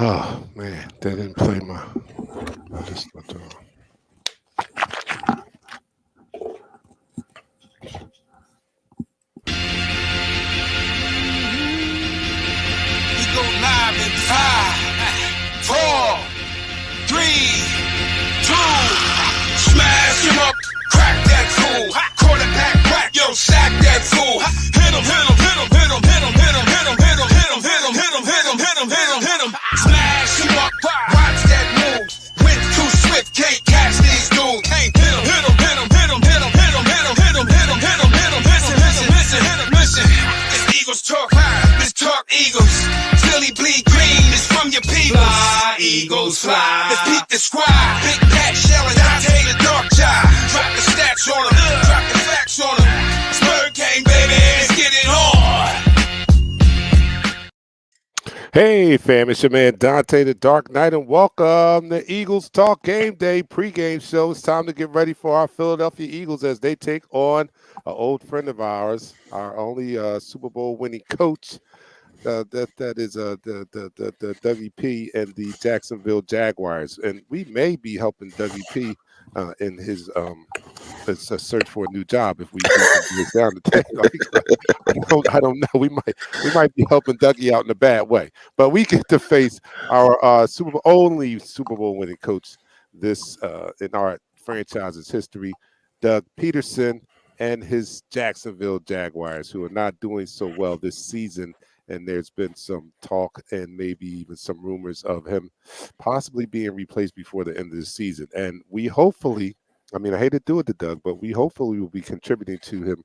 Oh man, they didn't play my. I just looked on. We go live in 5, 4, 3, 2. Smash him up, crack that fool. Quarterback whack, yo, sack that fool. Hit him, hit him, hit him, hit him, hit him, hit him, hit him, hit him, hit him, hit him, hit him, hit him, hit him, hit him, hit him. Smash him up, watch that move. Wind too swift, can't catch these dudes. Hit him, hit him, hit him, hit him, hit him, hit him, hit him, hit him, hit him, hit him, hit him. Listen, listen, listen, hit him, listen. This Eagles talk high, this talk Eagles. Philly bleed green, it's from your people. Fly, Eagles, fly. Let's peep the squad. Big Pat Shell and Dante the Dark Child. Drop the stats on them, drop the facts on them. Spur King, baby, let's get it on. Hey fam, it's your man Dante the Dark Knight, and welcome to Eagles Talk Game Day pregame show. It's time to get ready for our Philadelphia Eagles as they take on an old friend of ours, our only Super Bowl winning coach. That is the Dougie P and the Jacksonville Jaguars, and we may be helping Dougie P in his search for a new job if we get this down the table. I don't know. We might be helping Dougie out in a bad way, but we get to face our only Super Bowl winning coach this in our franchise's history, Doug Peterson, and his Jacksonville Jaguars, who are not doing so well this season. And there's been some talk and maybe even some rumors of him possibly being replaced before the end of the season. And we hopefully, I mean, I hate to do it to Doug, but we hopefully will be contributing to him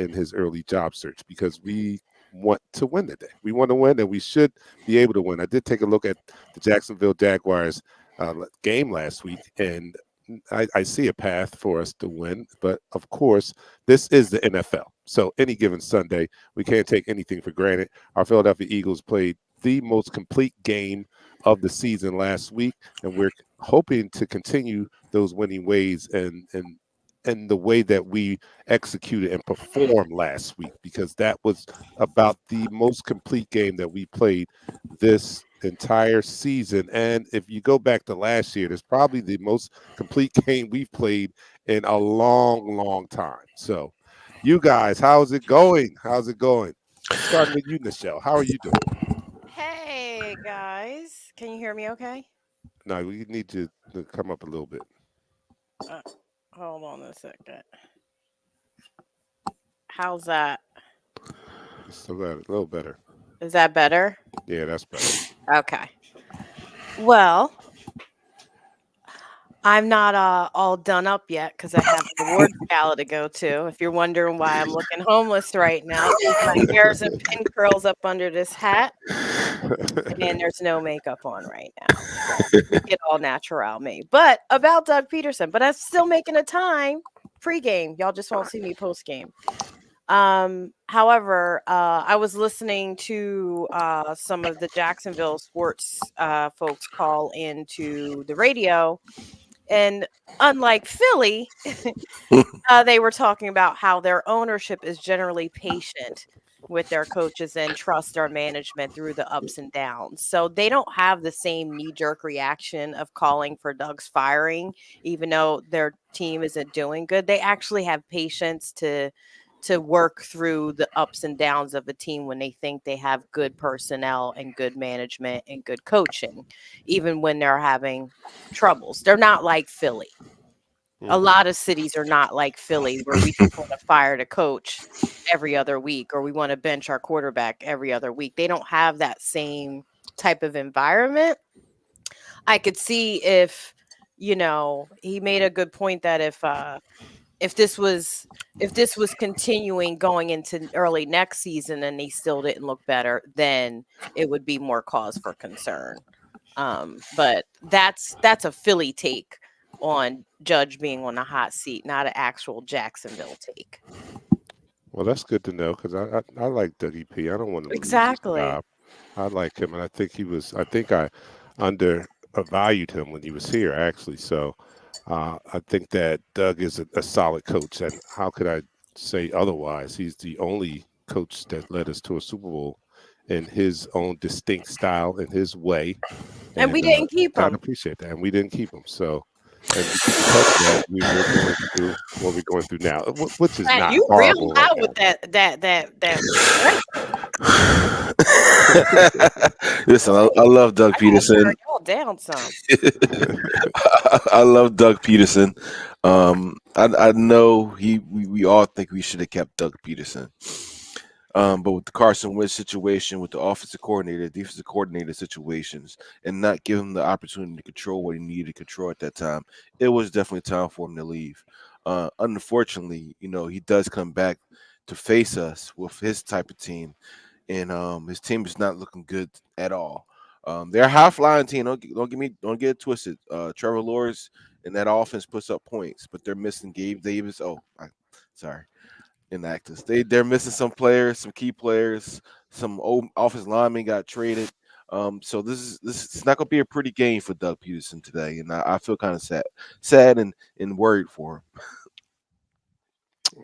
in his early job search, because we want to win today. We want to win, and we should be able to win. I did take a look at the Jacksonville Jaguars game last week, and I see a path for us to win, but of course, this is the NFL. So any given Sunday, we can't take anything for granted. Our Philadelphia Eagles played the most complete game of the season last week, and we're hoping to continue those winning ways and the way that we executed and performed last week, because that was about the most complete game that we played this entire season. And if you go back to last year, it's probably the most complete game we've played in a long time. So you guys, how's it going? Starting with you, Nichelle. How are you doing? Hey guys, can you hear me okay? No, we need you to come up a little bit. Hold on a second. How's that? Still got it a little better. Is that better? Yeah, that's better. Okay. Well, I'm not all done up yet because I have an award gala to go to. If you're wondering why I'm looking homeless right now, my hair's in pin curls up under this hat, and there's no makeup on right now. So get all natural me. But about Doug Peterson, but I'm still making a time pregame. Y'all just won't see me postgame. However, I was listening to some of the Jacksonville sports folks call into the radio. And unlike Philly, they were talking about how their ownership is generally patient with their coaches and trust their management through the ups and downs. So they don't have the same knee-jerk reaction of calling for Doug's firing, even though their team isn't doing good. They actually have patience to work through the ups and downs of a team when they think they have good personnel and good management and good coaching, even when they're having troubles. They're not like Philly. A lot of cities are not like Philly, where we just want to fire the coach every other week, or we want to bench our quarterback every other week. They don't have that same type of environment. I could see if, he made a good point that if this was continuing going into early next season and they still didn't look better, then it would be more cause for concern. But that's a Philly take on Judge being on the hot seat, not an actual Jacksonville take. Well, that's good to know, because I like Dougie P. I don't want to exactly. lose his job. I like him, and I think I undervalued him when he was here, actually. So I think that Doug is a solid coach, and how could I say otherwise? He's the only coach that led us to a Super Bowl in his own distinct style in his way, And we and didn't keep gotta him. appreciate that. And we didn't keep him, so and because of that, we're going through what we're going through now, which is Pat, not you real horrible right loud now. with that expression. Listen, I love Doug I gotta turn Peterson. y'all down some. I love Doug Peterson. I know we all think we should have kept Doug Peterson. But with the Carson Wentz situation, with the offensive coordinator, defensive coordinator situations, and not give him the opportunity to control what he needed to control at that time, it was definitely time for him to leave. Unfortunately, he does come back to face us with his type of team, and his team is not looking good at all. They're a high flying team. Don't get it twisted. Trevor Lawrence and that offense puts up points, but they're missing Gabe Davis. Sorry, inactives. They're missing some players, some key players. Some old offensive linemen got traded. So this is not gonna be a pretty game for Doug Peterson today, and I feel kind of sad and worried for him.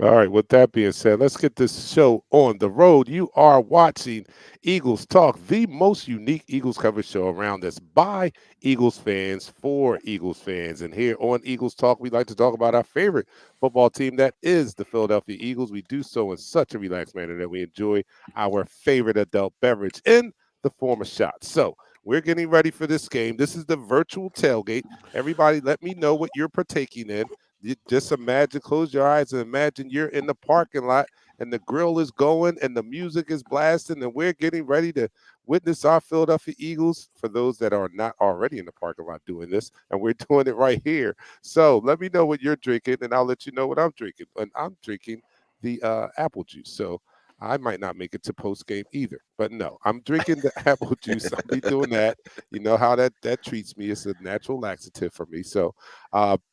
All right, with that being said, let's get this show on the road. You are watching Eagles Talk, the most unique Eagles coverage show around that's by Eagles fans for Eagles fans. And here on Eagles Talk, we like to talk about our favorite football team, that is the Philadelphia Eagles. We do so in such a relaxed manner that we enjoy our favorite adult beverage in the form of shots. So we're getting ready for this game. This is the virtual tailgate. Everybody, let me know what you're partaking in. You just imagine, close your eyes and imagine you're in the parking lot and the grill is going and the music is blasting and we're getting ready to witness our Philadelphia Eagles, for those that are not already in the parking lot doing this, and we're doing it right here. So let me know what you're drinking and I'll let you know what I'm drinking. And I'm drinking the apple juice. So I might not make it to post game either, but no, I'm drinking the apple juice. I'll be doing that. You know how that treats me. It's a natural laxative for me. So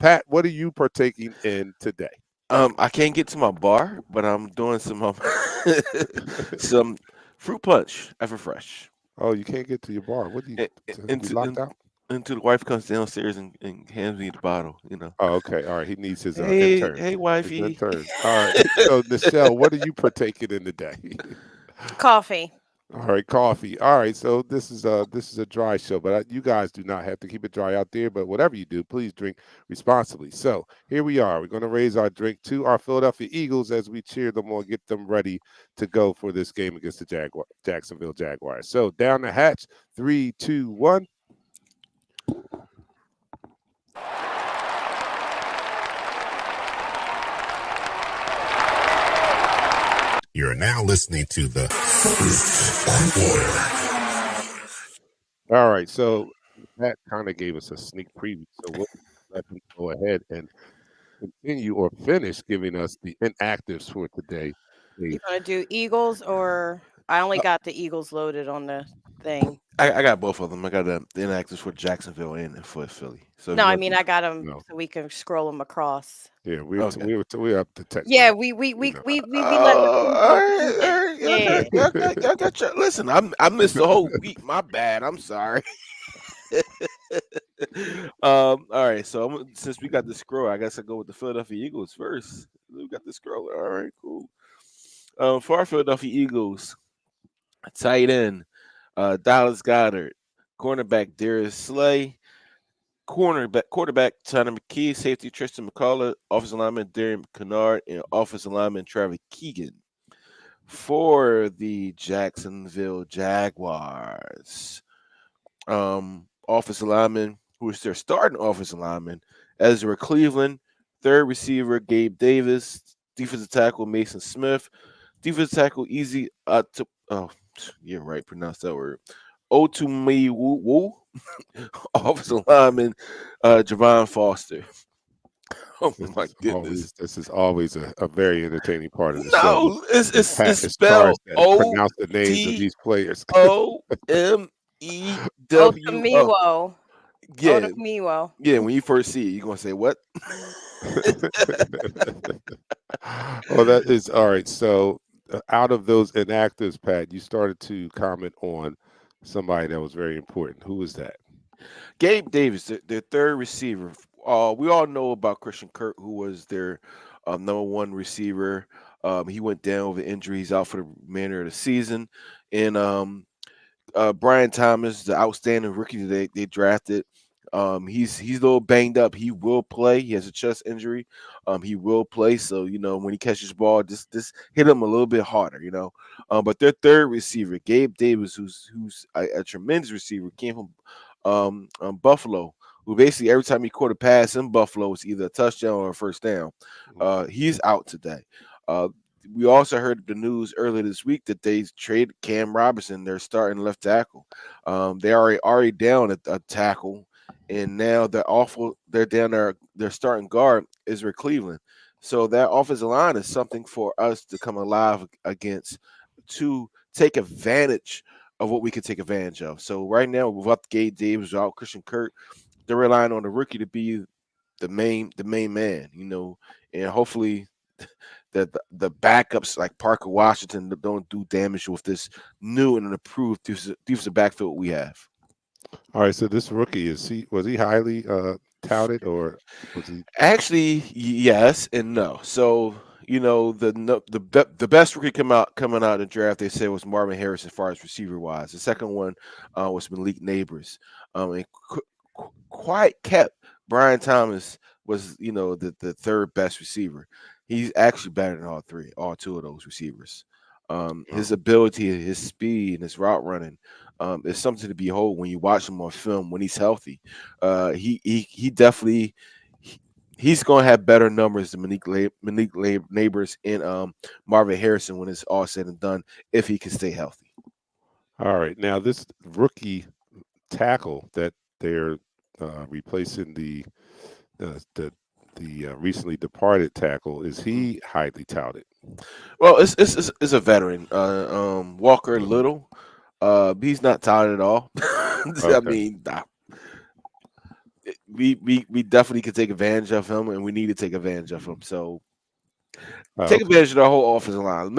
Pat, what are you partaking in today? I can't get to my bar, but I'm doing some some fruit punch, ever fresh. Oh, you can't get to your bar. What do you? And, We and, locked and, out? until the wife comes downstairs and hands me the bottle. Oh, okay. All right. He needs his Hey, intern. hey, His wifey. intern. All right. So Nichelle, what are you partaking in today? Coffee. All right, coffee. All right, so this is a dry show, but you guys do not have to keep it dry out there. But whatever you do, please drink responsibly. So here we are. We're going to raise our drink to our Philadelphia Eagles as we cheer them on, get them ready to go for this game against the Jacksonville Jaguars. So down the hatch, 3, 2, 1. You're now listening to the First Quarter. All right, so that kind of gave us a sneak preview. So we'll let him go ahead and continue or finish giving us the inactives for today. You gonna do Eagles, or I only got the Eagles loaded on the thing. I got both of them. I got the inactives for Jacksonville and for Philly. So if No, you I want mean I got them No. so we can scroll them across. Yeah, okay. we're up to tech. Yeah, now, we you know. we let the Oh, people all do right, it. all right. Yeah. Y'all got your, listen, I missed the whole week. My bad. I'm sorry. All right. So since we got the scroll, I guess I go with the Philadelphia Eagles first. We got the scroll. All right, cool. For our Philadelphia Eagles, tight end, Dallas Goddard, cornerback Darius Slay, quarterback Tanner McKee, safety Tristan McCullough, offensive lineman Darren Kennard, and offensive lineman Travis Keegan. For the Jacksonville Jaguars, offensive lineman, who is their starting offensive lineman, Ezra Cleveland, third receiver Gabe Davis, defensive tackle Mason Smith, defensive tackle Easy oh, yeah, right, pronounce that word. Otumewu, offensive lineman Javon Foster. Oh my goodness. This is always a very entertaining part of the show. No, it's Pat it's is charged spelled to pronounce the names of these players. OTOMEWO. Otamiwo. Yeah, Otamiwo. yeah. When you first see it, you're gonna say what? Well, that is all right. So, out of those inactives, Pat, you started to comment on somebody that was very important. Who was that? Gabe Davis, their third receiver. We all know about Christian Kirk, who was their number one receiver. He went down with injuries, out for the remainder of the season, and Brian Thomas, the outstanding rookie that they drafted. He's a little banged up. He will play. He has a chest injury. He will play. So when he catches the ball, just hit him a little bit harder. But their third receiver, Gabe Davis, who's a tremendous receiver, came from Buffalo. Who basically every time he caught a pass in Buffalo was either a touchdown or a first down. He's out today. Uh, we also heard the news earlier this week that they traded Cam Robinson, their starting left tackle. They already down at a tackle, and now they're awful. They're down there. Their starting guard is Rick Cleveland. So that offensive line is something for us to come alive against, to take advantage of what we can take advantage of. So right now, without Gabe Davis, without Christian Kirk, they're relying on the rookie to be the main man. And hopefully the backups like Parker Washington don't do damage with this new and improved defensive backfield we have. All right, so this rookie was he highly touted, or was he? Actually, yes and no. So the best rookie coming out in the draft, they said, was Marvin Harris as far as receiver wise. The second one was Malik Neighbors, and quite kept Brian Thomas was the third best receiver. He's actually better than all two of those receivers. His ability, his speed, and his route running is something to behold when you watch him on film when he's healthy. He definitely he's going to have better numbers than Malik Neighbors and Marvin Harrison when it's all said and done if he can stay healthy. All right, now this rookie tackle that they're replacing the recently departed tackle, is he highly touted? Well, it's a veteran, Walker Little. He's not touted at all. I Okay. mean, we definitely could take advantage of him, and we need to take advantage of him. So take Okay. advantage of the whole offensive line.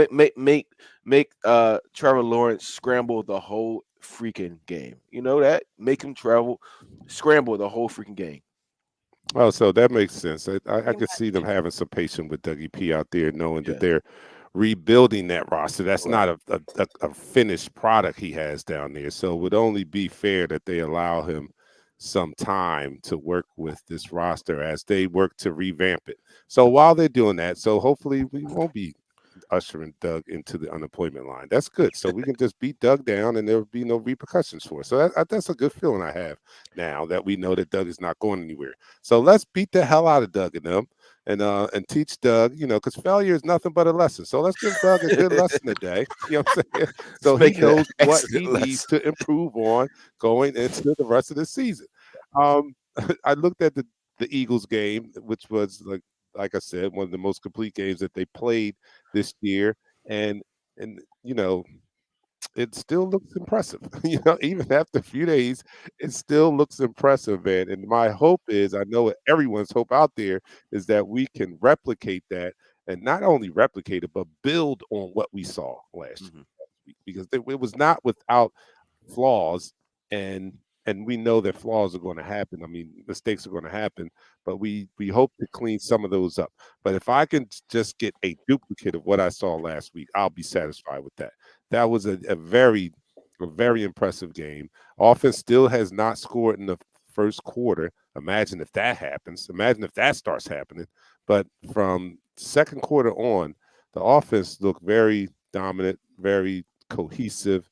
Make Trevor Lawrence scramble the whole freaking game. You know that? Make him scramble the whole freaking game. Oh, so that makes sense. I Pretty could see them much. having some patience with Dougie P out there, knowing that Yeah, they're rebuilding that roster. That's right. not a finished product he has down there. So it would only be fair that they allow him some time to work with this roster as they work to revamp it. So while they're doing that, so hopefully we won't be ushering Doug into the unemployment line. That's good. So we can just beat Doug down and there will be no repercussions for it. So that's a good feeling I have now that we know that Doug is not going anywhere. So let's beat the hell out of Doug and them, and teach Doug, because failure is nothing but a lesson. So let's give Doug a good lesson today. You know what I'm saying? Let's So he make it an knows what excellent he needs lesson. to improve on going into the rest of the season. Um, I looked at the Eagles game, which was like I said, one of the most complete games that they played this year, and and it still looks impressive. Even after a few days, it still looks impressive, man. And my hope is, I know everyone's hope out there is that we can replicate that, and not only replicate it, but build on what we saw last Mhm. week, because it was not without flaws, and and we know that flaws are going to happen. I mean, mistakes are going to happen, but we hope to clean some of those up. But if I can just get a duplicate of what I saw last week, I'll be satisfied with that. That was a very impressive game. Offense still has not scored in the first quarter. Imagine if that happens. Imagine if that starts happening. But from second quarter on, the offense looked very dominant, very cohesive.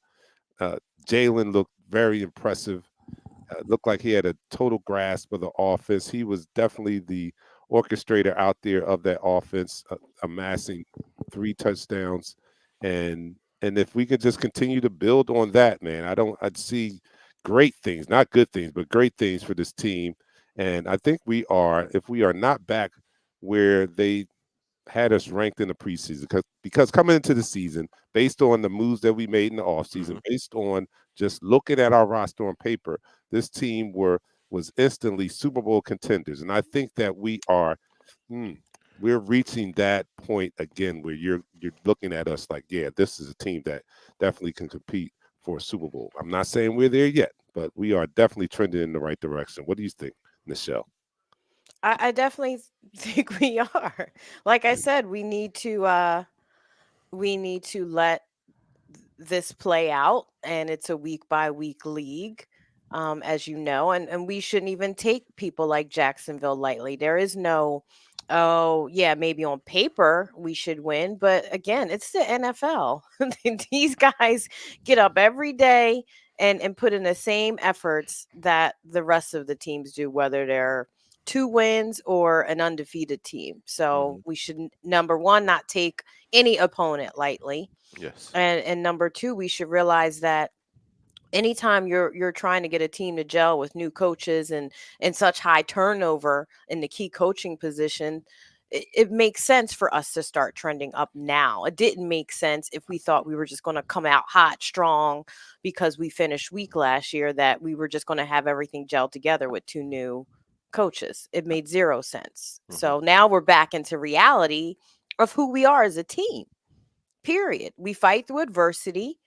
uh, Jalen looked very impressive. Looked like he had a total grasp of the offense. He was definitely the orchestrator out there of that offense, amassing 3 touchdowns. And if we could just continue to build on that, man, I'd see great things, not good things, but great things for this team. And I think we are, if we are not back where they had us ranked in the preseason, because coming into the season, based on the moves that we made in the offseason, Mhm. based on just looking at our roster on paper, this team was instantly Super Bowl contenders. And I think that hmm, we're reaching that point again where you're looking at us like, yeah, this is a team that definitely can compete for a Super Bowl. I'm not saying we're there yet, but we are definitely trending in the right direction. What do you think, Nichelle? I definitely think we are. Like I said, we need to let this play out, and it's a week by week league, as you know, and we shouldn't even take people like Jacksonville lightly. There is no, oh yeah, maybe on paper we should win, but again, it's the NFL. These guys get up every day and put in the same efforts that the rest of the teams do, whether they're two wins or an undefeated team. So Mhm. we should, number one, not take any opponent lightly, Yes. and number two, we should realize that anytime you're trying to get a team to gel with new coaches and such high turnover in the key coaching position, it makes sense for us to start trending up now. It didn't make sense if we thought we were just going to come out hot strong because we finished weak last year, that we were just going to have everything gel together with two new coaches. It made zero sense. Hmm. So now we're back into reality of who we are as a team. Period. We fight through adversity,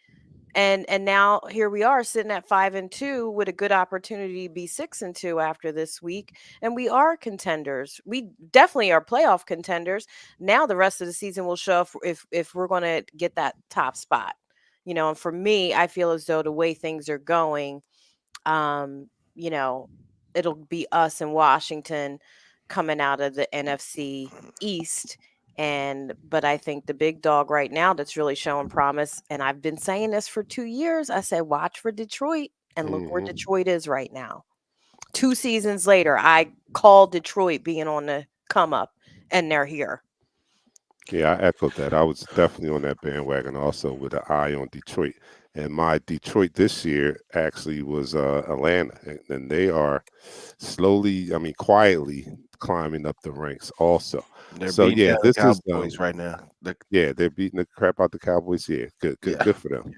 and now here we are sitting at 5-2 with a good opportunity to be 6-2 after this week, and we are contenders. We definitely are playoff contenders. Now the rest of the season will show if we're going to get that top spot. And for me, I feel as though the way things are going, um, you know, it'll be us in Washington coming out of the NFC East. And but I think the big dog right now that's really showing promise, and I've been saying this for 2 years. I said, watch for Detroit, and look where Hmm. Detroit is right now. 2 seasons later, I called Detroit being on the come up, and they're here. Yeah, I echoed that. I was definitely on that bandwagon also with an eye on Detroit. And my Detroit this year actually was Atlanta, and they are slowly, I mean, quietly climbing up the ranks also. They're So beating yeah, down the this is Cowboys right now. yeah, they're beating the crap out the Cowboys. Yeah, good, good, Yeah. good for them.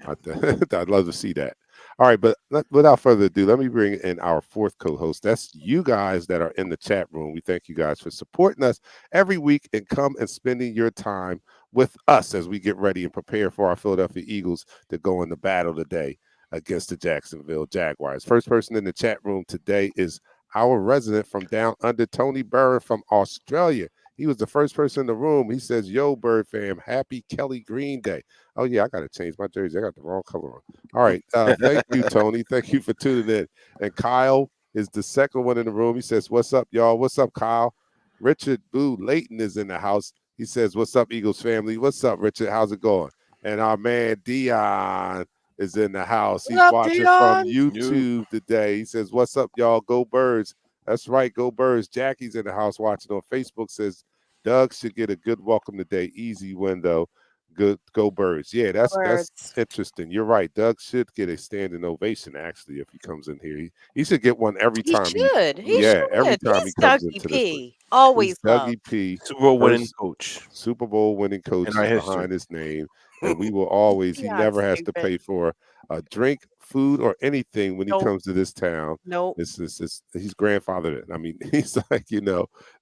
I'd love to see that. All right, but without further ado, let me bring in our fourth co-host. That's you guys that are in the chat room. We thank you guys for supporting us every week and come and spending your time with us as we get ready and prepare for our Philadelphia Eagles to go in the battle today against the Jacksonville Jaguars. First person in the chat room today is our resident from down under, Tony Burr from Australia. He was the first person in the room. He says, "Yo, Bird fam, happy Kelly Green Day." Oh yeah, I gotta change my jersey. I got the wrong color on. All right. Thank you, Tony. Thank you for tuning in. And Kyle is the second one in the room. He says, "What's up, y'all? What's up, Kyle?" Richard Boo Layton is in the house. He says, "What's up, Eagles family? What's up, Richard? How's it going?" And our man Dion is in the house. What He's up, watching from Dion? You. YouTube today. He says, "What's up, y'all? Go Birds." That's right, go Birds. Jackie's in the house watching on Facebook. Says Doug should get a good welcome today. Easy win though. Good, go Birds. Yeah, that's Birds. interesting. You're right. Doug should get a standing ovation actually if he comes in here. He should get one every He time he. should. He Yeah, every should. time he He's comes Dougie into this place. P. He's Always love. Dougie P, Super Bowl winning first coach Super Bowl winning in coach our history. behind his name, and we will always. He Dion's never has to stupid. pay for a drink, food, or anything when he Nope. comes to this town. Nope. It's he's grandfathered it. I mean, he's like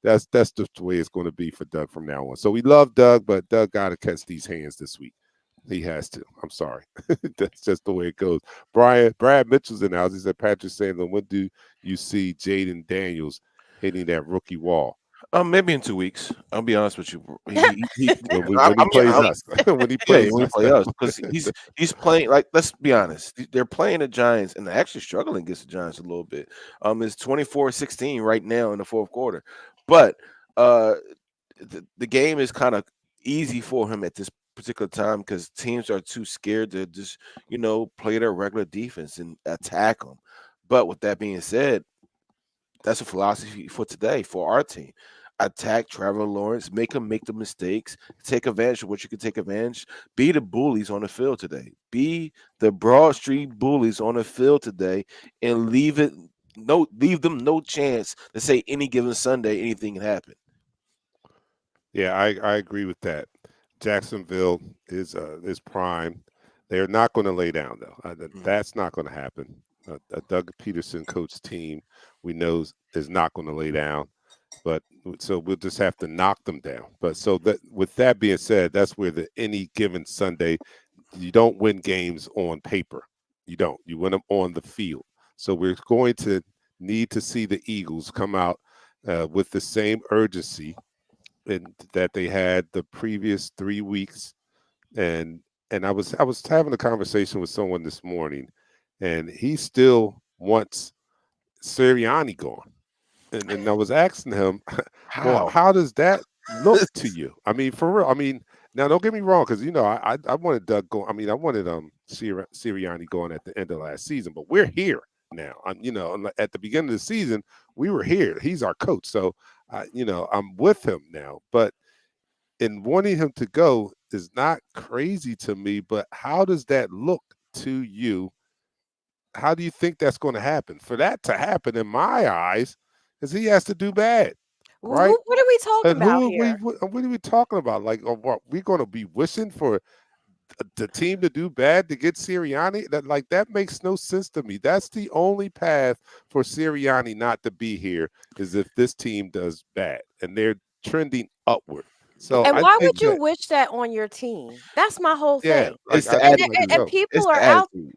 that's just the way it's going to be for Doug from now on. So we love Doug, but Doug got to catch these hands this week. He has to. I'm sorry. That's just the way it goes. Brad Mitchell's in the house. He said, Patrick Sandlin, when do you see Jaden Daniels hitting that rookie wall? Maybe in 2 weeks. I'll be honest with you. When he plays I'm us. When he yeah, plays when we us. play us, because he's playing like, let's be honest, they're playing the Giants and they're actually struggling against the Giants a little bit. It's 24-16 right now in the fourth quarter, but uh, the game is kind of easy for him at this particular time because teams are too scared to just play their regular defense and attack them. But with that being said, that's a philosophy for today for our team. Attack Trevor Lawrence, make him make the mistakes, take advantage of what you can take advantage. Be the bullies on the field today. Be the Broad Street bullies on the field today, and leave them no chance to say any given Sunday anything can happen. Yeah, I agree with that. Jacksonville is prime. They're not going to lay down though. Mhm. That's not going to happen. A Doug Peterson coach team we know is not going to lay down. But so we'll just have to knock them down. But so that with that being said, that's where the any given Sunday, you don't win games on paper. You don't. You win them on the field. So we're going to need to see the Eagles come out with the same urgency and that they had the previous 3 weeks and and I was having a conversation with someone this morning, and he still wants Sirianni gone. And I was asking him, well, How? how does that look to you? I mean, for real. I mean, now don't get me wrong, because I wanted Doug going. I mean, I wanted Sirianni going at the end of last season, but we're here now. At the beginning of the season, we were here. He's our coach, so I'm with him now. But in wanting him to go is not crazy to me. But how does that look to you? How do you think that's going to happen? For that to happen, in my eyes, is he has to do bad, right? What are we talking And about who are we? here? What are we talking about? Like, what we going to be wishing for the team to do bad to get Sirianni? That makes no sense to me. That's the only path for Sirianni not to be here is if this team does bad, and they're trending upward. So And I why think would you that, wish that on your team? That's my whole yeah, thing. like It's the I'm And like, and attitude. yo, people It's are the out. attitude.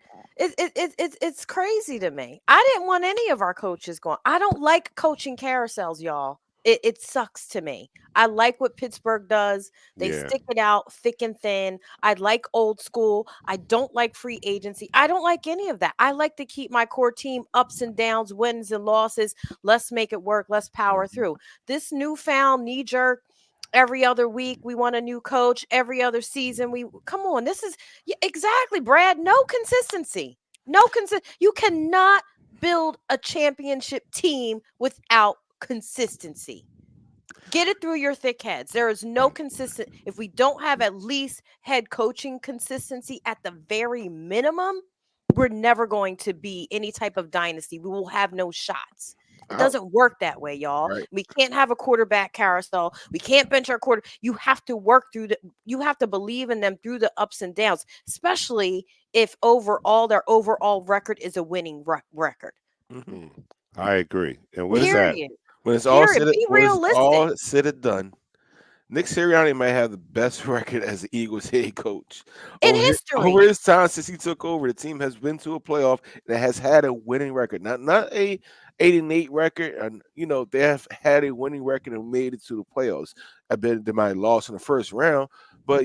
It's crazy to me. I didn't want any of our coaches going. I don't like coaching carousels, y'all. It sucks to me. I like what Pittsburgh does. They yeah, stick it out thick and thin. I like old school. I don't like free agency. I don't like any of that. I like to keep my core team ups and downs, wins and losses. Let's make it work. Let's power mhm. through. This newfound knee jerk every other week we want a new coach, every other season we come on, this is, yeah, exactly, Brad, no consistency, you cannot build a championship team without consistency. Get it through your thick heads. There is no consistent, if we don't have at least head coaching consistency at the very minimum, we're never going to be any type of dynasty. We will have no shots. It I, doesn't work that way, y'all. right. We can't have a quarterback carousel. We can't bench our quarter. You have to work through you have to believe in them through the ups and downs, especially if overall their overall record is a winning record. Mhm. Mm. I agree. And When with it's that, Period. Period. Be When it's realistic. all said and done, Nick Sirianni might have the best record as the Eagles head coach. In Over history. his time since he took over, the team has been to a playoff that has had a winning record. Not a 8-8 record, and they have had a winning record and made it to the playoffs. I bet they might have lost in the first round, but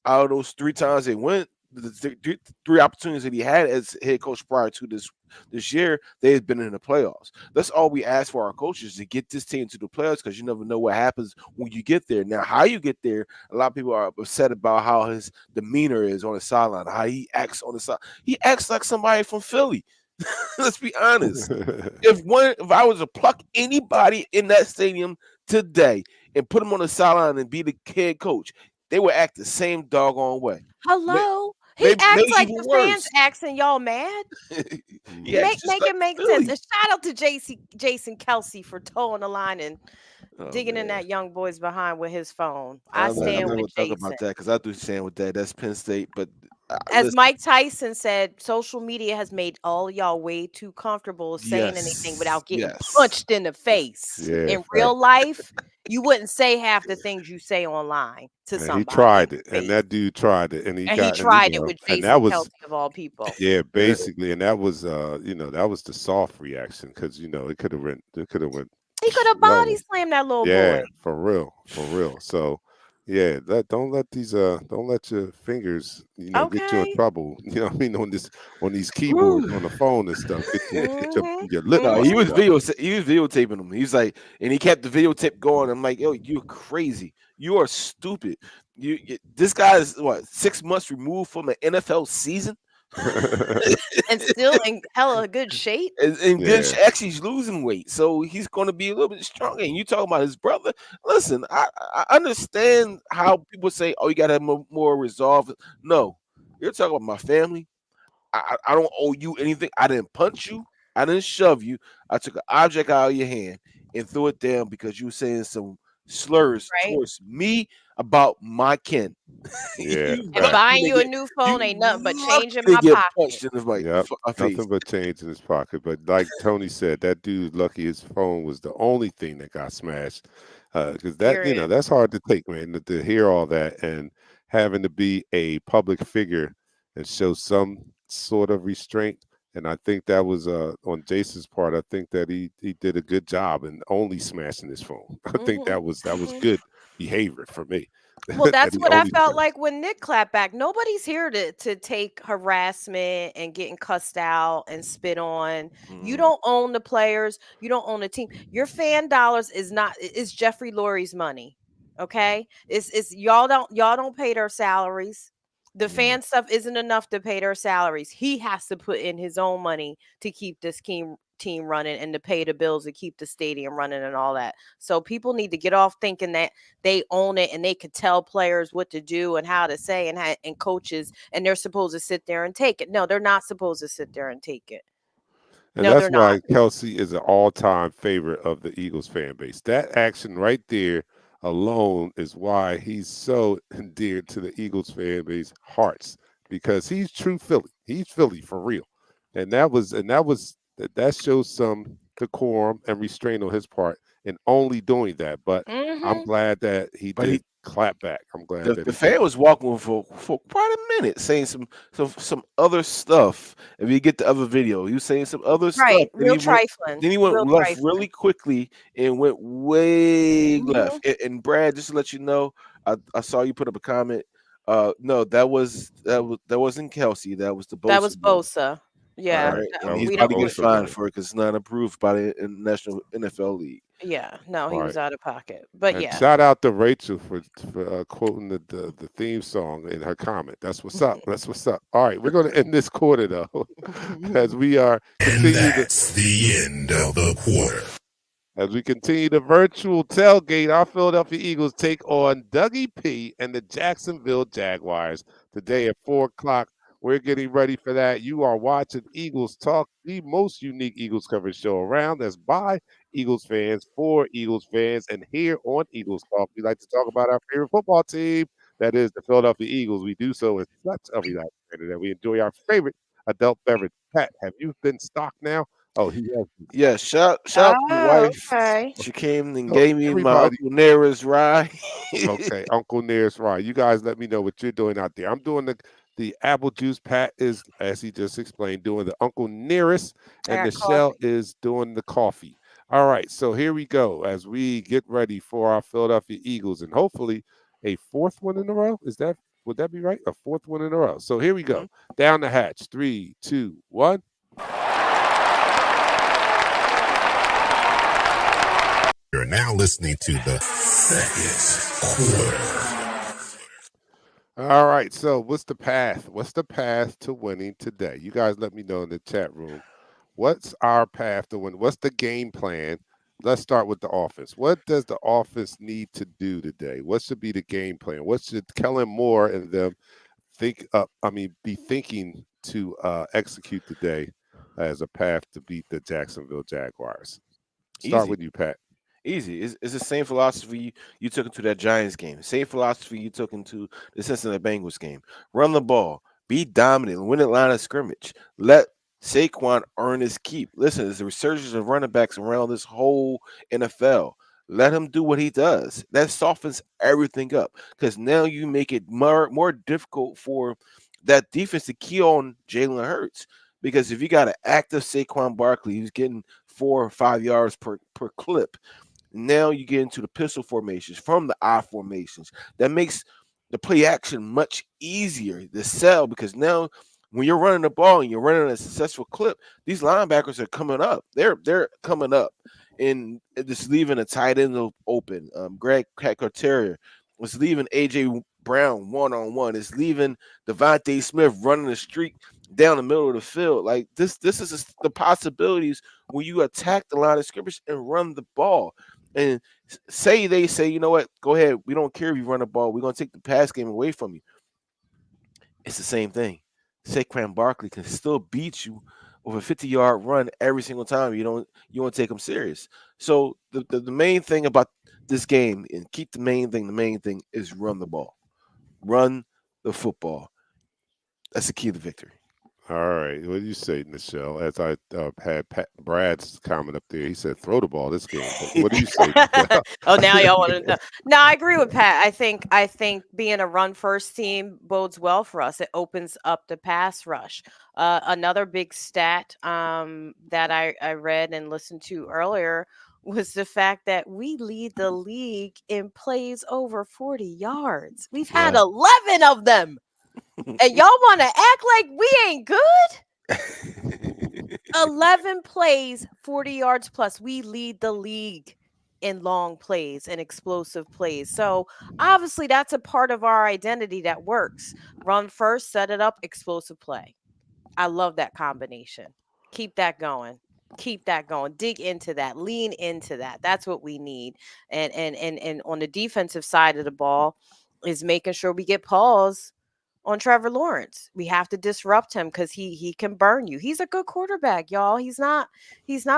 out of those 3 times they went, the three opportunities that he had as head coach prior to this year, they had been in the playoffs. That's all we ask for our coaches, to get this team to the playoffs, because you never know what happens when you get there. Now, how you get there, a lot of people are upset about how his demeanor is on the sideline, how he acts on the side. He acts like somebody from Philly. Let's be honest. If I was to pluck anybody in that stadium today and put him on the sideline and be the head coach, they would act the same doggone way. May- Hello. He Maybe acts like even the fans worse. acting y'all mad. He Mhm. acts Make just make like it make sense. Philly. And shout out to Jason Kelsey for towing the line and Oh digging in man. that young boy's behind with his phone. I I'm stand not with gonna talk Jason. about that because I do stand with that. That's Penn State, but As listen, Mike Tyson said, social media has made all y'all way too comfortable saying anything yes, without getting yes. punched in the face. Yeah, In fact. real life, you wouldn't say half the things you say online to And he somebody in tried the it, and face. that dude tried it, and he And he got, and tried it with and Jason that was, Kelsey of all people. yeah, basically, and that was, that was the soft reaction, because it could have went He could have body well. slammed that little boy. Yeah, for real, for real. So, yeah, don't let your fingers, get you in Okay. trouble. You know what I mean, on these keyboards Whew. on the phone and stuff. Get Hmm. your lip No, busted up. he was videotaping him. He was like, and he kept the videotape going. I'm like, yo, you're crazy. You are stupid. This guy is what, 6 months removed from an NFL season. And still in hella good shape. In good Yeah. actually, he's losing weight, so he's going to be a little bit stronger. And you talking about his brother? Listen, I understand how people say, "Oh, you got to have more resolve." No, you're talking about my family. I don't owe you anything. I didn't punch you. I didn't shove you. I took an object out of your hand and threw it down because you were saying some slurs Right. towards me about my kin. Yeah, You And fact. lucky buying to you a get new you phone ain't nothing but lucky change in to my get pocket. punched in the Yep. face. Nothing but change in his pocket. But like Tony said, that dude's lucky his phone was the only thing that got smashed. Because Period. that's hard to take, man, to hear all that and having to be a public figure and show some sort of restraint. And I think that was on Jason's part. I think that he did a good job in only smashing his phone. I think Hmm. that was Hmm. good behavior for me. Well, that that's he what I only felt says. like when Nick clapped back. Nobody's here to take harassment and getting cussed out and spit on. You Mhm. don't own the players. You don't own the team. Your fan dollars is not is Jeffrey Lurie's money. Okay? It's y'all don't pay their salaries. The Yeah. fan stuff isn't enough to pay their salaries. He has to put in his own money to keep this team running and to pay the bills to keep the stadium running and all that. So people need to get off thinking that they own it and they could tell players what to do and how to say and coaches and they're supposed to sit there and take it. No, they're not supposed to sit there and take it. And No, that's they're not. why Kelsey is an all-time favorite of the Eagles fan base. That action right there alone is why he's so endeared to the Eagles fan base hearts because he's true Philly. He's Philly for real. That shows some decorum and restraint on his part in only doing that. But I'm Mhm. glad that he But did clap back. I'm glad that the he did fan that. was walking for quite a minute, saying some other stuff. If you get the other video, he was saying some other Right. stuff. Real trifling. Then he went Real left really trifling. quickly and went way Mhm. left. And Brad, just to let you know, I saw you put up a comment. No, that wasn't Kelsey. That was the That Bosa was boy. Bosa. All Yeah. right, That and was he's We the about don't to get we, Bosa fined boy. for it because it's not approved by the National NFL League. yeah. No, he Right. was out of pocket. But And yeah. shout out to Rachel for quoting the theme song in her comment. That's what's up. That's what's up. All right, we're going to end this quarter though, as we are And continue to that's the end of the quarter. as we continue the virtual tailgate. Our Philadelphia Eagles take on Dougie P and the Jacksonville Jaguars today at 4 o'clock. We're getting ready for that. You are watching Eagles Talk, the most unique Eagles coverage show around. That's by Eagles fans for Eagles fans. And here on Eagles Talk, we like to talk about our favorite football team. That is the Philadelphia Eagles. We do so with such a relaxed manner that we enjoy our favorite adult beverage. Pat, have you been stocked now? Oh, he has been Yeah, stocked. shout out to the Oh, wife. okay. She came and So gave me my everybody, Uncle Nera's ride. okay, Uncle Nearest right. You guys let me know what you're doing out there. I'm doing the apple juice. Pat is, as he just explained, doing the Uncle Nearest, I and got Nichelle coffee. is doing the coffee. All right, so here we go as we get ready for our Philadelphia Eagles and hopefully a fourth one in a row. Is that would that be right? A fourth one in a row. So here we Mhm. go. Down the hatch. 3, 2, 1. You're now listening to the second quarter. All right. So what's the path? What's the path to winning today? You guys let me know in the chat room. What's our path to win? What's the game plan? Let's start with the offense. What does the offense need to do today? What should be the game plan? What should Kellen Moore and them be thinking to execute today as a path to beat the Jacksonville Jaguars? Start Easy. with you, Pat. Easy. It's the same philosophy you took into that Giants game. Same philosophy you took into the Cincinnati Bengals game. Run the ball, be dominant, win the line of scrimmage. Let Saquon earn his keep. Listen, there's a resurgence of running backs around this whole NFL. Let him do what he does. That softens everything up because now you make it more difficult for that defense to key on Jalen Hurts. Because if you got an active Saquon Barkley who's getting 4 or 5 yards per clip, now you get into the pistol formations from the I formations. That makes the play action much easier to sell because now when you're running the ball and you're running a successful clip, these linebackers are coming up. They're coming up and just leaving a tight end open. Greg Carterier was leaving AJ Brown one on one. It's leaving Devontae Smith running the streak down the middle of the field. Like this is the possibilities when you attack the line of scrimmage and run the ball. And they say, you know what, go ahead. We don't care if you run the ball. We're gonna take the pass game away from you. It's the same thing. Saquon Barkley can still beat you with a 50-yard run every single time. You don't take him serious. So the main thing about this game and keep the main thing is run the ball. Run the football. That's the key to victory. All right. What do you say, Nichelle? As I had Brad's comment up there, he said throw the ball this game. But what do you say, Nichelle? Oh, now y'all want to know. No, I agree with Pat. I think being a run first team bodes well for us. It opens up the pass rush. Another big stat that I read and listened to earlier was the fact that we lead the league in plays over 40 yards. We've had Yeah. 11 of them. And y'all want to act like we ain't good? 11 plays, 40 yards plus. We lead the league in long plays and explosive plays. So obviously that's a part of our identity that works. Run first, set it up, explosive play. I love that combination. Keep that going. Keep that going. Dig into that. Lean into that. That's what we need. And on the defensive side of the ball is making sure we get pause on Trevor Lawrence. We have to disrupt him because he can burn you. He's a good quarterback, y'all. He's not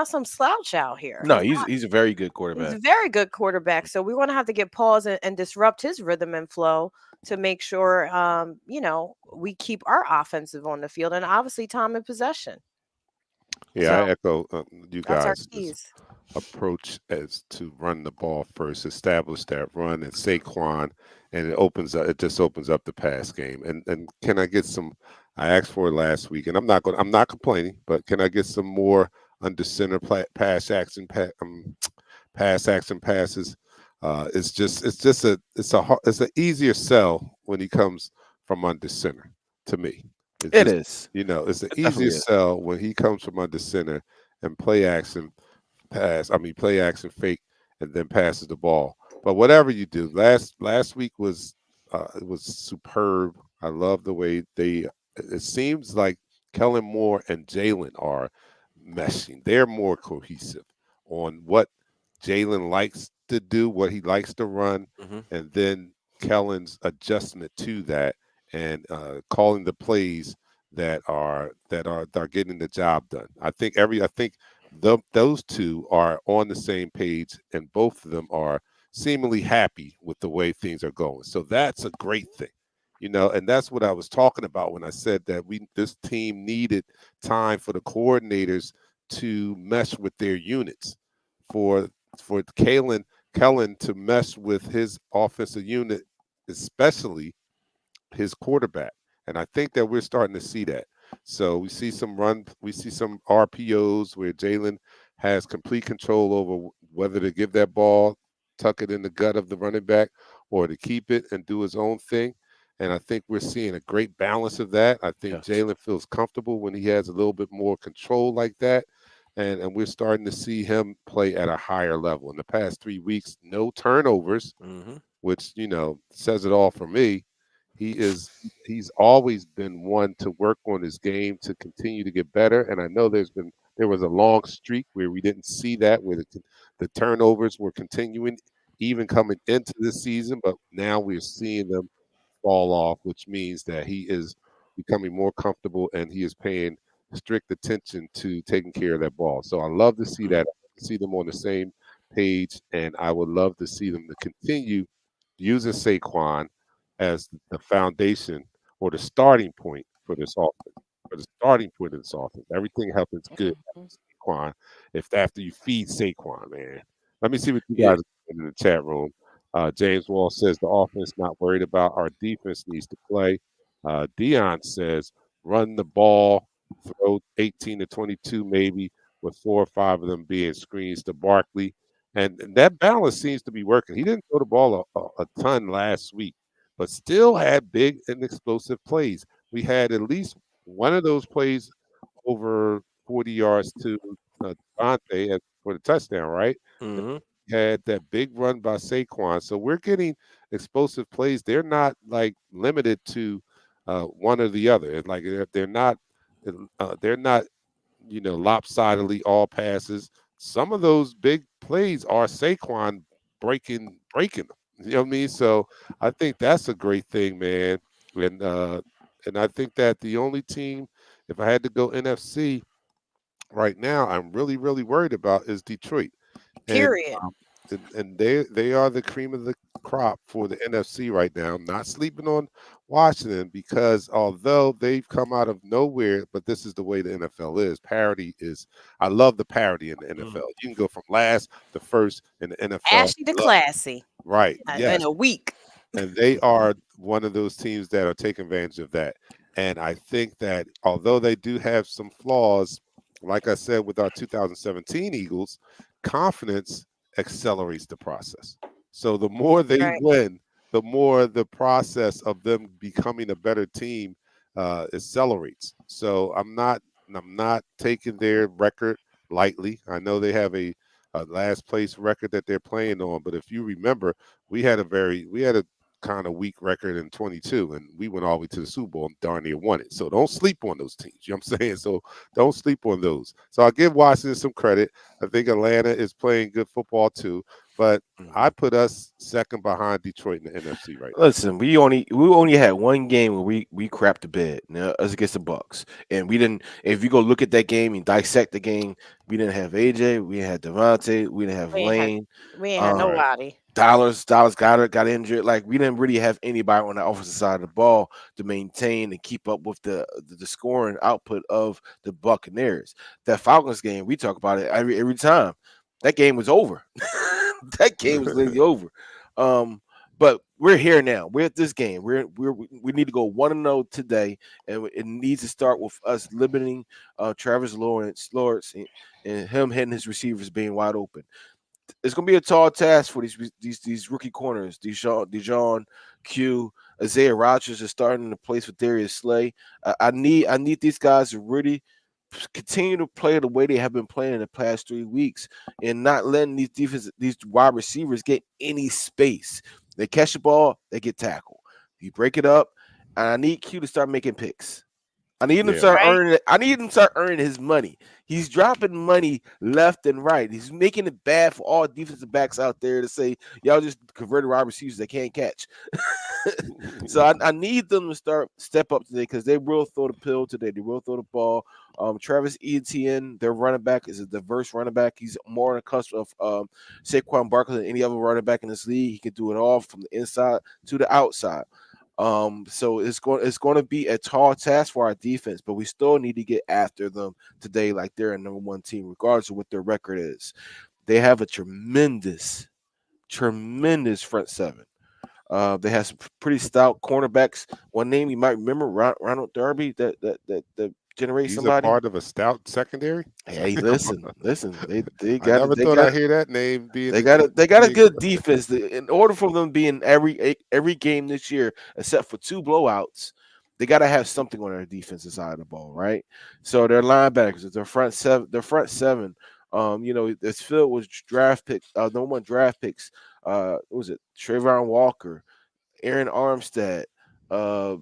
some slouch out here. No, he's a very good He's quarterback. a very good quarterback. So we want to have to get pause and disrupt his rhythm and flow to make sure we keep our offensive on the field and obviously time in possession. Yeah, I So echo you that's our guys' keys. approach as to run the ball first, establish that run and Saquon, and it just opens up the pass game. And can I get some? I asked for it last week, and I'm not complaining, but can I get some more under center pass action passes? It's an easier sell when he comes from under center to me. It's It just is. it's the It definitely easiest is. sell when he comes from under center and play action fake and then passes the ball. But whatever you do, last week was it was superb. I love the way they. It seems like Kellen Moore and Jalen are meshing. They're more cohesive on what Jalen likes to do, what he likes to run, Hmm. and then Kellen's adjustment to that and calling the plays that are getting the job done. I think those two are on the same page, and both of them are seemingly happy with the way things are going. So that's a great thing, and that's what I was talking about when I said that this team needed time for the coordinators to mesh with their units, for Kellen to mesh with his offensive unit, especially his quarterback. And I think that we're starting to see that. So we see some RPOs where Jalen has complete control over whether to give that ball, tuck it in the gut of the running back, or to keep it and do his own thing. And I think we're seeing a great balance of that. I think Yes. Jalen feels comfortable when he has a little bit more control like that. And we're starting to see him play at a higher level. In the past 3 weeks, no turnovers, Hmm. which says it all for me. He's always been one to work on his game to continue to get better. And I know there was a long streak where we didn't see that, where the turnovers were continuing even coming into this season, but now we're seeing them fall off, which means that he is becoming more comfortable and he is paying strict attention to taking care of that ball. So I love to see that. I love to see them on the same page, and I would love to see them to continue using Saquon as the foundation or the starting point for this offense. For the starting point of this offense, everything happens good Mhm. after Saquon. If after you feed Saquon, man. Let me see what you Yeah. guys are doing in the chat room. James Wall says the offense not worried about our defense needs to play. Dion says run the ball, throw 18 to 22 maybe, with 4 or 5 of them being screens to Barkley. And that balance seems to be working. He didn't throw the ball a ton last week, but still had big and explosive plays. We had at least one of those plays over 40 yards to Devontae for the touchdown, right? Hmm. Had that big run by Saquon. So we're getting explosive plays. They're not like limited to one or the other. It's like they're not lopsidedly all passes. Some of those big plays are Saquon breaking them. You know what I mean? So I think that's a great thing, man. And and I think that the only team, if I had to go NFC right now, I'm really really worried about is Detroit. And Period. and they are the cream of the crop for the NFC right now. I'm not sleeping on Washington because although they've come out of nowhere, but this is the way the NFL is. Parity is. I love the parity in the NFL. You can go from last to first in the NFL. Ashy to Love it. classy Right? in Yes, a week. and they are one of those teams that are taking advantage of that. And I think that although they do have some flaws, like I said with our 2017 Eagles, confidence accelerates the process. So the more they Right. win, the more the process of them becoming a better team accelerates. So I'm not taking their record lightly. I know they have a last place record that they're playing on, but if you remember, we had a kind of weak record in 22, and we went all the way to the Super Bowl and darn near won it. So don't sleep on those teams. You know what I'm saying? So don't sleep on those. So I'll give Washington some credit. I think Atlanta is playing good football too, but I Mhm. put us second behind Detroit in the NFC right now. Listen, we only had one game where we crapped the bed. Now us against the Bucks, and we didn't. If you go look at that game and dissect the game, we didn't have AJ, we didn't have Devontae, we didn't have We ain't had Lane. we ain't had Um, Right. nobody. Dollars got injured. Like we didn't really have anybody on the offensive side of the ball to maintain and keep up with the scoring output of the Buccaneers. That Falcons game, we talk about it every time. That game was over. That game was literally over. Um, but we're here now. We're at this game. We need to go 1-0 today, and it needs to start with us limiting Travis Lawrence, and him hitting his receivers being wide open. It's gonna be a tall task for these rookie corners. Dijon, Q, Isaiah Rodgers is starting to place with Darius Slay. I need these guys to really continue to play the way they have been playing in the past 3 weeks, and not letting these wide receivers get any space. They catch the ball, they get tackled. You break it up, and I need Q to start making picks. I need him to Yeah. start Right. earning. I need him to start earning his money. He's dropping money left and right. He's making it bad for all defensive backs out there to say y'all just converted wide receivers that can't catch. So I need them to step up today because they will throw the pill today. They will throw the ball. Travis Etienne, their running back, is a diverse running back. He's more on the cusp of Saquon Barkley than any other running back in this league. He can do it all from the inside to the outside. So it's going to be a tall task for our defense, but we still need to get after them today, like they're a number one team, regardless of what their record is. They have a tremendous front seven. They have some pretty stout cornerbacks. One name you might remember, Ronald Darby, that generates He's a somebody. part of a stout secondary. Hey, listen. They I got never it. They thought got I'd hear that name being They got the a they got a big. good defense. In order for them to be in every game this year, except for two blowouts, they got to have something on their defensive side of the ball, right? So their linebackers, their front seven. It's filled with draft picks. No one draft picks. What was it? Trayvon Walker, Aaron Armstead. Uh,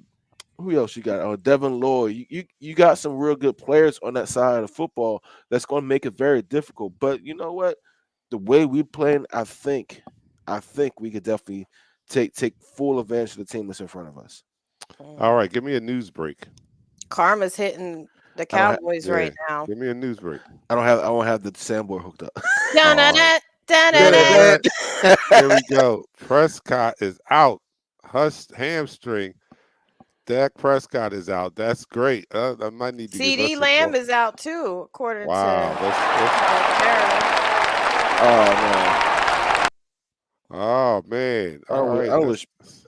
who else you got? Oh, Devin Lloyd. You got some real good players on that side of the football that's going to make it very difficult. But you know what? The way we playing, I think we could definitely take full advantage of the team that's in front of us. All Mhm. right, give me a news break. Karma's hitting the I don't have Cowboys Yeah, right now. give me a news break. I don't have the soundboard hooked up. Oh, Dun-dun-dun, dun-dun-dun. man. Here we go. Prescott is out. Hamstring. Dak Prescott is out. That's great. I might need to give CD us some Lamb more. is out too, according Wow. to Let's. the narrative. Oh man, Oh man. I All don't. I right. don't Let's. wish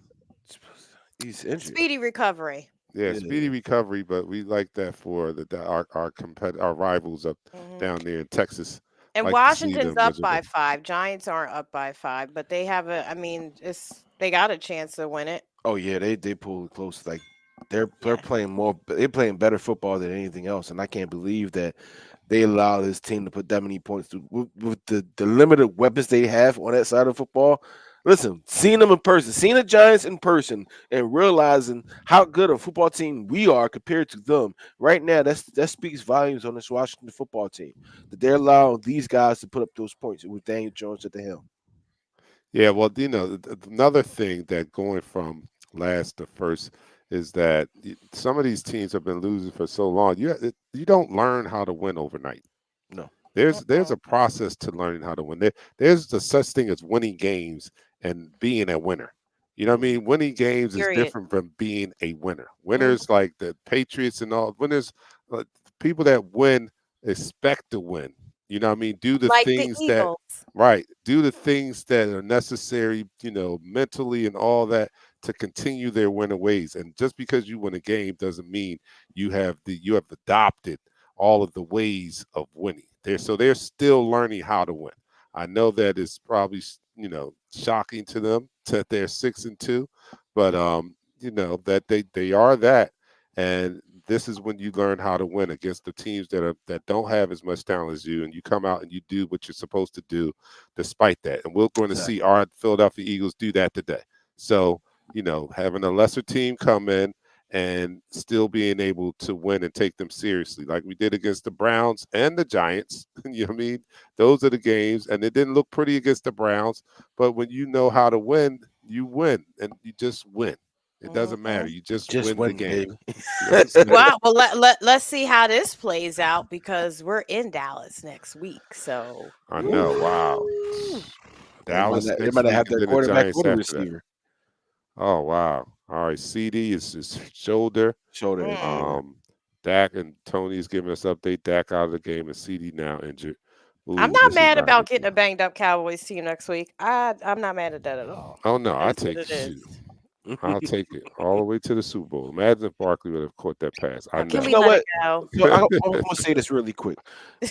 he's injured. Speedy recovery. Yeah, speedy Yeah. recovery, but we like that for our rivals up Mhm. down there in Texas. And Like to see Washington's them up by miserable. 5. Giants aren't up by 5, but they have they got a chance to win it. Oh yeah, they pulled close. Like they're playing more. They're playing better football than anything else, and I can't believe that they allow this team to put that many points with the limited weapons they have on that side of football. Listen, seeing them in person, seeing the Giants in person, and realizing how good a football team we are compared to them right now, that speaks volumes on this Washington football team. That they're allowing these guys to put up those points with Daniel Jones at the helm. Yeah, well, another thing that going from last to first is that some of these teams have been losing for so long. You don't learn how to win overnight. No. There's Mm-mm. a process to learning how to win. There's the such thing as winning games and being a winner. You know what I Mhm. mean? Winning games is Period. different from being a winner. Mhm. Winners like the Patriots and all winners, uh, people that win expect to win. You know what I mean? Do the Like the things that Eagles. right. Do the things that are necessary, mentally and all that to continue their winning ways. And just because you win a game doesn't mean you have adopted all of the ways of winning. They're still learning how to win. I know that it's probably shocking to them that they're 6-2, but that they are that, and this is when you learn how to win against the teams that don't have as much talent as you, and you come out and you do what you're supposed to do, despite that. And we're going to see Exactly. our Philadelphia Eagles do that today. So having a lesser team come in and still being able to win and take them seriously, like we did against the Browns and the Giants. You know what I mean? Those are the games, and it didn't look pretty against the Browns, but when you know how to win, you win, and you just win. It doesn't matter. Mhm. You just Just win the win, game. baby. You know what I'm saying? Wow. Well, let's see how this plays out because we're in Dallas next week. So, I know. Wow. woo. Dallas They next might not week, have and their then the quarterback Giants or the after that. receiver. Oh wow. All right. CD is his shoulder. Shoulder injury. Mm. Yeah. Dak and Tony's giving us update. Dak out of the game, and CD now injured. I'm Ooh, not this is mad not about looking. getting a banged up Cowboys team next week. I'm not mad at that at all. Oh no, It I is what take it is. shoot. I'll take it all the way to the Super Bowl. Imagine if Barkley would have caught that pass. I Can But know. you we know let it what? go? So I'm gonna say this really quick.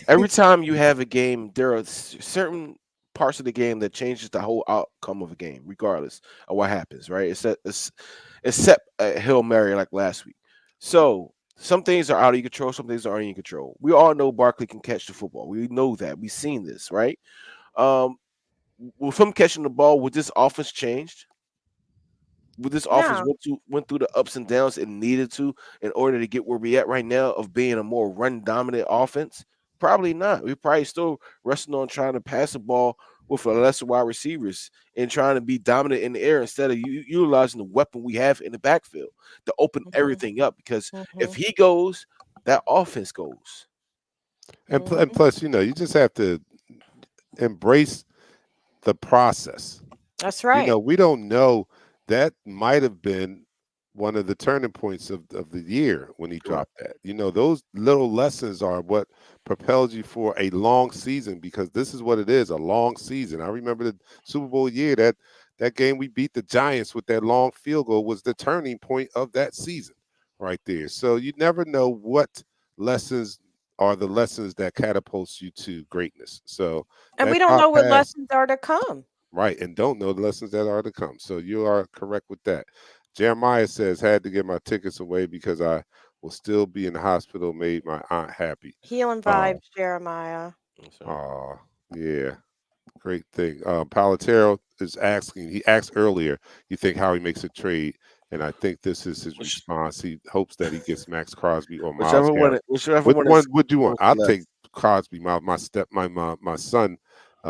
Every time you have a game, there are certain parts of the game that changes the whole outcome of a game, regardless of what happens. Right? Except a Hail Mary like last week. So some things are out of your control. Some things are in your control. We all know Barkley can catch the football. We know that. We've seen this, right? Um, with him catching the ball, would this offense changed? Would this offense No. went through the ups and downs it needed to in order to get where we at right now of being a more run dominant offense? Probably not. We probably still resting on trying to pass the ball with a lesser wide receivers and trying to be dominant in the air instead of utilizing the weapon we have in the backfield to open Mhm. everything up. Because if Mhm. he goes, that offense goes. And Mhm. plus, you just have to embrace the process. That's right. We don't know. That might have been one of the turning points of the year when he Correct. dropped that. Those little lessons are what propels you for a long season, because this is what it is, a long season. I remember the Super Bowl year, that game we beat the Giants with that long field goal was the turning point of that season right there. So you never know what lessons are the lessons that catapults you to greatness. So And that we don't drop know what pass. lessons are to come. Right, and don't know the lessons that are to come. So you are correct with that. Jeremiah says, had to get my tickets away because I will still be in the hospital, made my aunt happy. Healing Uh, vibes, Jeremiah. Yes, sir. uh, yeah, great thing. Palatero is asking, he asked earlier, you think Howie makes a trade? And I think this is his Which, response. He hopes that he gets Max Crosby or Miles whichever one, Garrett. whichever Which one one is would you want? close to I'll take less. Crosby. My son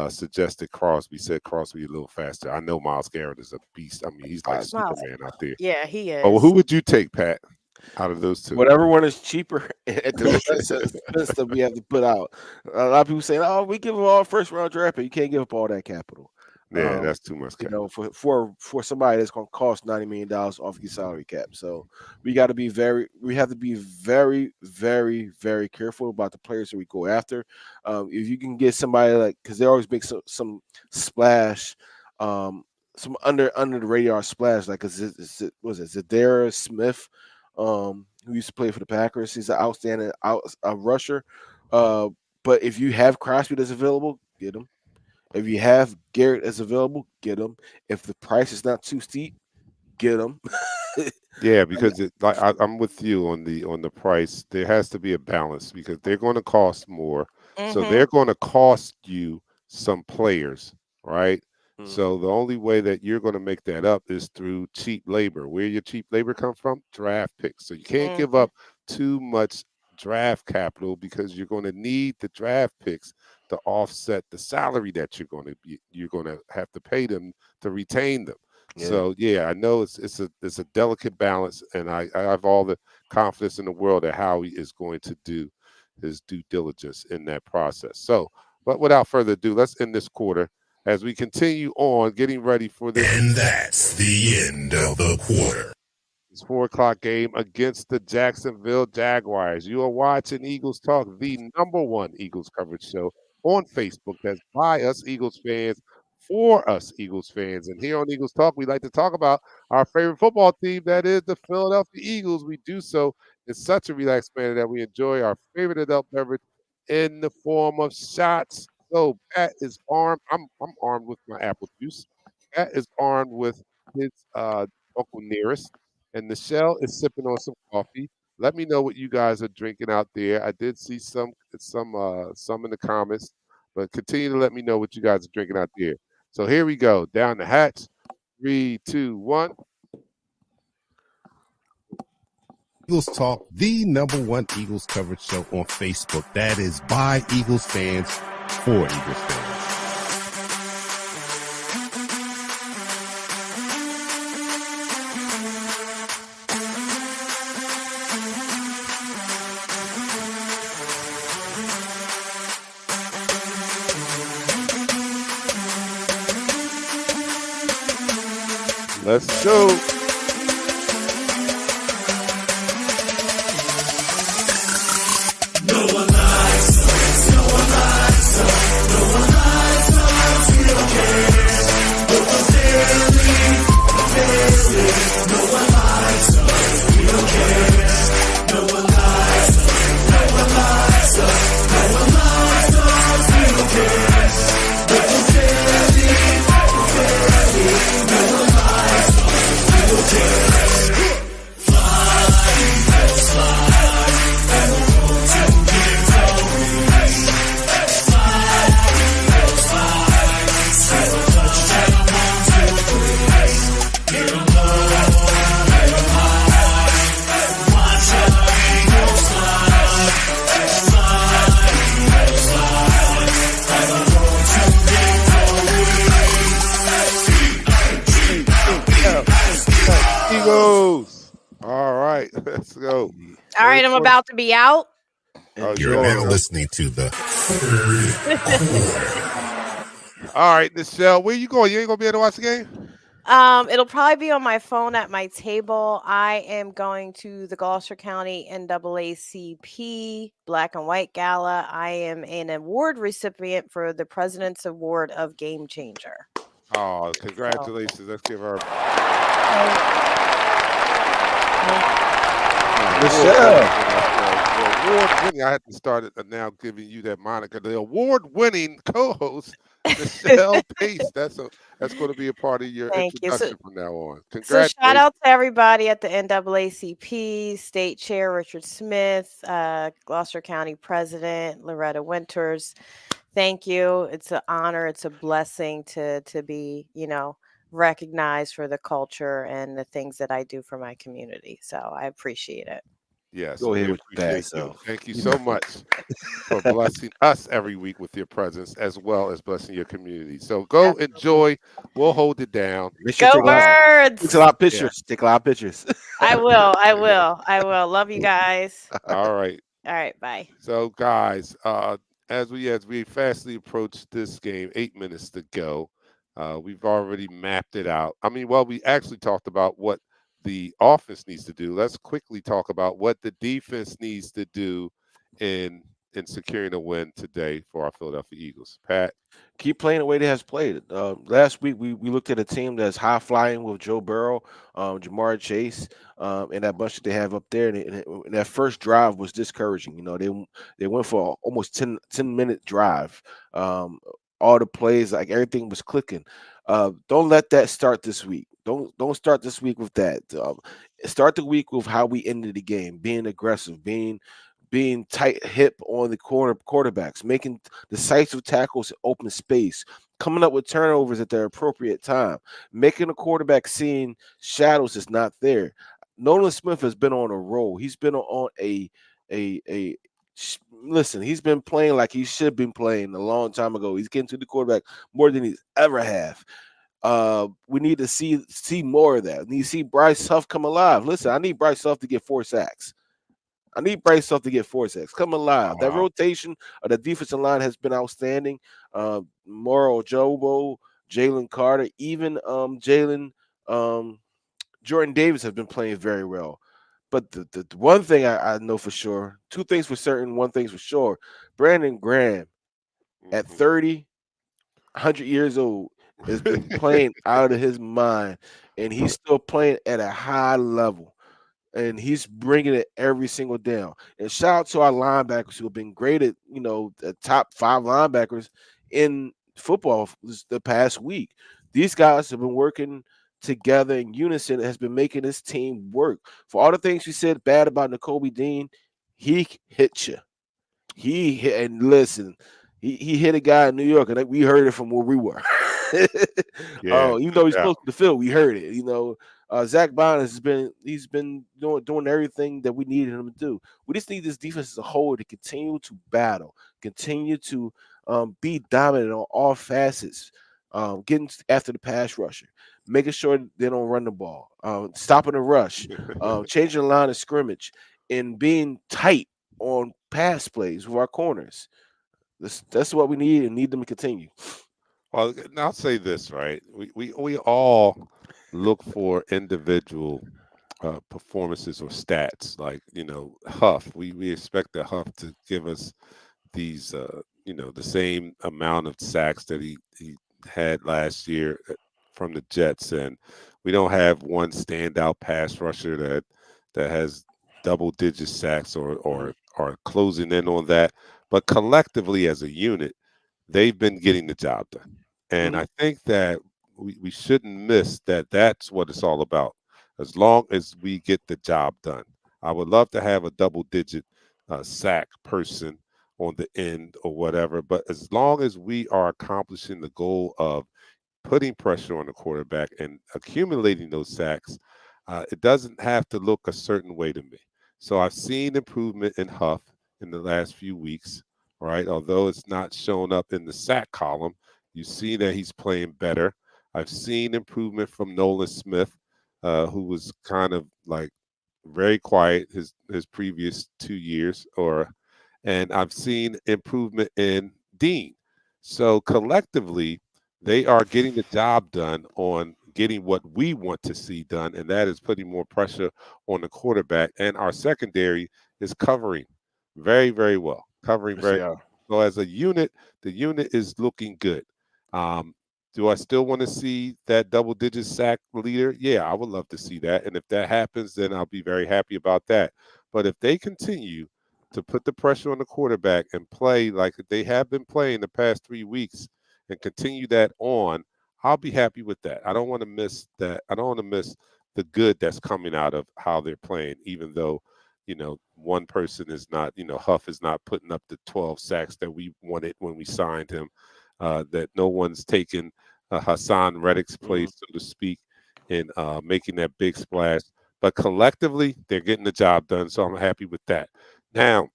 suggested Crosby. Said Crosby a little faster. I know Miles Garrett is a beast. I mean, he's like Uh, Miles. Superman out there. Yeah, he Oh, who is. would you take, Pat, out of those two? Whatever one is cheaper at the less expense that we have to put out. A lot of people say, "Oh, we give them all first round draft, but you can't give up all that capital." Yeah, Um, that's too much cap. for somebody that's going to cost $90 million off your salary cap. So we have to be very, very, very careful about the players that we go after. If you can get somebody like, because they always make some splash, some under the radar splash, like was it Zadara Smith, who used to play for the Packers. He's an outstanding rusher. Uh, but if you have Crosby that's available, get him. If you have Garrett that's available, get him. If the price is not too steep, get him. Yeah, because I'm with you on the price. There has to be a balance because they're going to cost more, so Mhm. they're going to cost you some players, right? Mhm. So the only way that you're going to make that up is through cheap labor. Where your cheap labor come from? Draft picks. So you can't give Mhm. up too much draft capital because you're going to need the draft picks to offset the salary that you're going to have to pay them to retain them. Yeah. So yeah, I know it's a delicate balance, and I have all the confidence in the world that Howie is going to do his due diligence in that process. So, but without further ado, let's end this quarter as we continue on getting ready for this. And that's the end of the quarter. It's 4 o'clock game against the Jacksonville Jaguars. You are watching Eagles Talk, the number one Eagles coverage show on Facebook. That's by us Eagles fans, for us Eagles fans. And here on Eagles Talk, we like to talk about our favorite football team, that is the Philadelphia Eagles. We do so in such a relaxed manner that we enjoy our favorite adult beverage in the form of shots. So Pat is armed. I'm armed with my apple juice. Pat is armed with his Uncle Nearest, and Nichelle is sipping on some coffee. Let me know what you guys are drinking out there. I did see some in the comments, but continue to let me know what you guys are drinking out there. So here we go. Down the hatch. 3, 2, 1. Eagles Talk, the #1 Eagles coverage show on Facebook. That is by Eagles fans for Eagles fans. Let's go. Eagles. All right, let's go. All right, I'm about to be out. Oh, You're now listening to the All right, Nichelle, where you going? You ain't gonna be able to watch the game? It'll probably be on my phone at my table. I am going to the Gloucester County NAACP Black and White Gala. I am an award recipient for the President's Award of Game Changer. Oh, congratulations! Let's give her. The award-winning. I had to start now giving you that moniker. The award-winning co-host, Nichelle Pace. That's going to be a part of your Thank you. introduction from now on. So Congratulations! shout out to everybody at the NAACP, State Chair Richard Smith, Gloucester County President Loretta Winters. Thank you. It's an honor. It's a blessing to be, recognized for the culture and the things that I do for my community. So I appreciate it. Yes, Go we ahead with your bad appreciate you. self. Thank you so much for blessing us every week with your presence, as well as blessing your community. So go enjoy. We'll hold it down. Go Birds! Take a lot of pictures. Take a lot of pictures. I will. I will. Love you guys. All right. All right. Bye. So, guys, as we fastly approach this game, 8 minutes to go. We've already mapped it out. I mean, well, we actually talked about what the offense needs to do. Let's quickly talk about what the defense needs to do in securing a win today for our Philadelphia Eagles. Pat? Keep playing the way they has played. Last week we looked at a team that's high flying with Joe Burrow, Jamar Chase, and that bunch that they have up there. And that first drive was discouraging. They went for almost 10-minute drive. All the plays, like everything was clicking. Don't let that start this week. Don't start this week with that. Start the week with how we ended the game, being aggressive, being tight hip on the quarterbacks, making decisive tackles in open space, coming up with turnovers at their appropriate time, making the quarterback seeing shadows that's not there. Nolan Smith has been on a roll. He's been on a listen, he's been playing like he should have been playing a long time ago. He's getting to the quarterback more than he's ever have. We need to see more of that. We need to see Bryce Huff come alive. Listen, I need Bryce Huff to get 4 sacks. Come alive. That rotation of the defensive line has been outstanding. Moro Jobo, Jalen Carter, even Jordan Davis have been playing very well. But the one thing I know for sure, 2 things for certain, 1 thing's for sure. Brandon Graham, at 30, 100 years old, has been playing out of his mind, and he's still playing at a high level, and he's bringing it every single down. And shout out to our linebackers who have been great at, the top 5 linebackers in football the past week. These guys have been working together in unison. It has been making this team work. For all the things you said bad about N'Kobe Dean, he hit you. He hit, and listen, he hit a guy in New York, and we heard it from where we were. Yeah, Even no though he's doubt. close to the field, we heard it. Zach Bond he's been doing everything that we needed him to do. We just need this defense as a whole to continue to battle, continue to be dominant on all facets, getting after the pass rusher, making sure they don't run the ball, stopping the rush, changing the line of scrimmage, and being tight on pass plays with our corners. That's what we need and need them to continue. Well, I'll say this, right? We all look for individual performances or stats. Like, Huff. We expect the Huff to give us these, the same amount of sacks that he had last year from the Jets, and we don't have one standout pass rusher that has double digit sacks Mhm, or closing in on that. But collectively as a unit, they've been getting the job done. And mhm, I think that we shouldn't miss that that's what it's all about. As long as we get the job done. I would love to have a double digit sack person on the end or whatever, but as long as we are accomplishing the goal of putting pressure on the quarterback and accumulating those sacks, it doesn't have to look a certain way to me. So I've seen improvement in Huff in the last few weeks, right? Although it's not shown up in the sack column, you see that he's playing better. I've seen improvement from Nolan Smith, who was kind of like very quiet his previous 2 years, and I've seen improvement in Dean. So collectively, they are getting the job done on getting what we want to see done, and that is putting more pressure on the quarterback. And our secondary is covering very, very well, covering yes, very they are. well. So as a unit, the unit is looking good. Um, do I still want to see that double digit sack leader? Yeah, I would love to see that. And if that happens, then I'll be very happy about that. But if they continue to put the pressure on the quarterback and play like they have been playing the past 3 weeks and continue that on, I'll be happy with that. I don't want to miss that. I don't want to miss the good that's coming out of how they're playing, even though, one person is not, Huff is not putting up the 12 sacks that we wanted when we signed him, that no one's taken Hassan Reddick's Mhm. place, so to speak, in making that big splash. But collectively, they're getting the job done. So I'm happy with that. Now,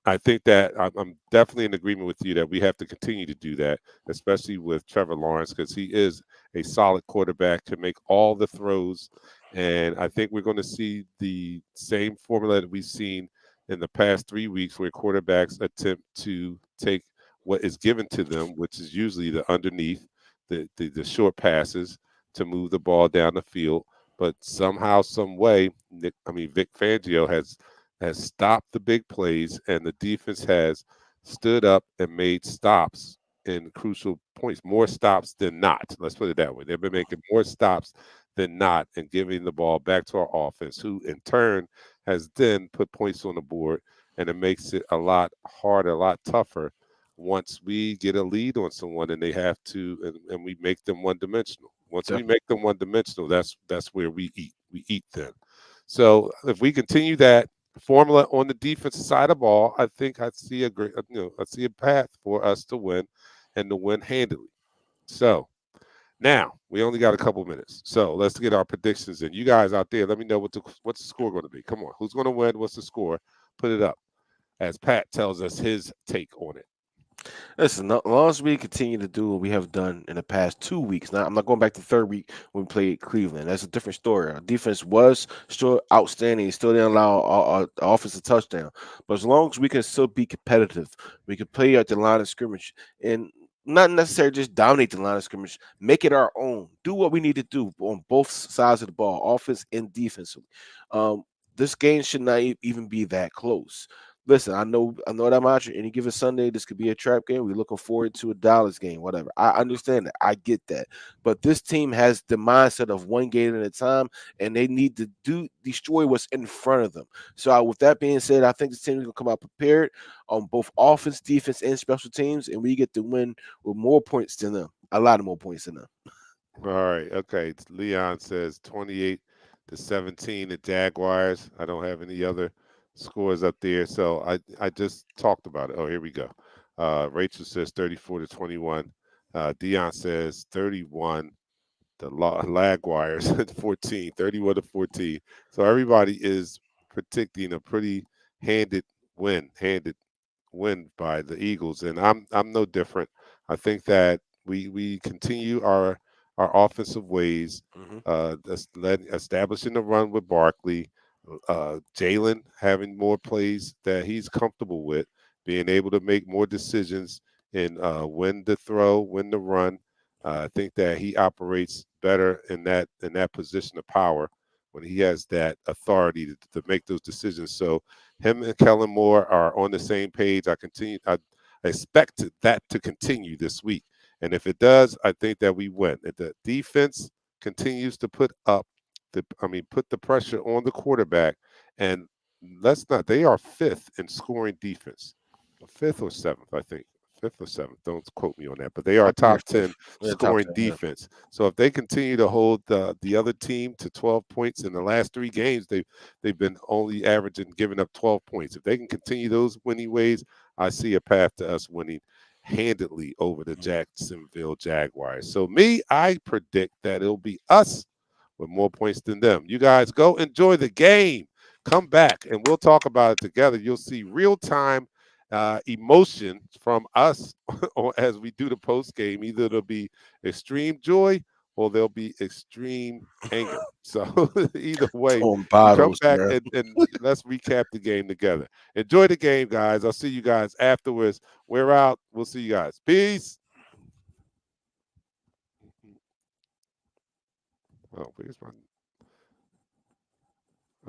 I think that I'm definitely in agreement with you that we have to continue to do that, especially with Trevor Lawrence, because he is a solid quarterback, can make all the throws. And I think we're going to see the same formula that we've seen in the past 3 weeks where quarterbacks attempt to take what is given to them, which is usually the underneath, the short passes to move the ball down the field. But somehow, some way, Vic Fangio has stopped the big plays, and the defense has stood up and made stops in crucial points, more stops than not. Let's put it that way. They've been making more stops than not and giving the ball back to our offense, who in turn has then put points on the board, and it makes it a lot harder, a lot tougher once we get a lead on someone and they have to and we make them one dimensional. Once we Definitely. make them one dimensional, that's where we eat. We eat them. So if we continue that formula on the defensive side of the ball, I think I see a great, I see a path for us to win and to win handily. So now we only got a couple minutes, so let's get our predictions in. You guys out there, let me know what's the score going to be. Come on, who's going to win? What's the score? Put it up as Pat tells us his take on it. Listen, as long as we continue to do what we have done in the past 2 weeks, now I'm not going back to the third week when we played Cleveland. That's a different story. Our defense was still outstanding. It still didn't allow our offense a touchdown. But as long as we can still be competitive, we can play at the line of scrimmage and not necessarily just dominate the line of scrimmage, make it our own. Do what we need to do on both sides of the ball, offense and defensively. Um, this game should not even be that close. Listen, I know that mantra. Any given Sunday, this could be a trap game. We're looking forward to a Dallas game, whatever. I understand that. I get that. But this team has the mindset of one game at a time, and they need to destroy what's in front of them. So, with that being said, I think this team is going to come out prepared on both offense, defense, and special teams, and we get to win with more points than them. A lot of more points than them. All right. Okay. Leon says 28-17 the Jaguars. I don't have any other scores up there. So I just talked about it. Oh, here we go. Rachel says 34-21. Dion says 31. The Jaguars at 14, 31-14. So everybody is predicting a pretty handed handed win by the Eagles, and I'm no different. I think that we continue our offensive ways, Mm-hmm. establishing the run with Barkley, Jalen having more plays that he's comfortable with, being able to make more decisions in when to throw, when to run. I think that he operates better in that position of power when he has that authority to make those decisions. So him and Kellen Moore are on the same page. I expect that to continue this week. And if it does, I think that we win. If the defense continues to put the pressure on the quarterback, and let's not, they are fifth in scoring defense, fifth or seventh, I think. Fifth or seventh, don't quote me on that, but they are I think top they're 10 top scoring 10. Yeah. defense. So if they continue to hold the other team to 12 points in the last 3 games, they've been only averaging giving up 12 points. If they can continue those winning ways, I see a path to us winning handedly over the Jacksonville Jaguars. So I predict that it'll be us with more points than them. You guys go enjoy the game. Come back and we'll talk about it together. You'll see real time emotion from us as we do the post game. Either it'll be extreme joy or there'll be extreme anger. So either way, Throwing you come bottles, back man. and let's recap the game together. Enjoy the game, guys. I'll see you guys afterwards. We're out. We'll see you guys. Peace. Oh, where's my?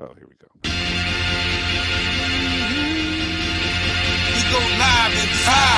Oh, here we go. We go live in 5,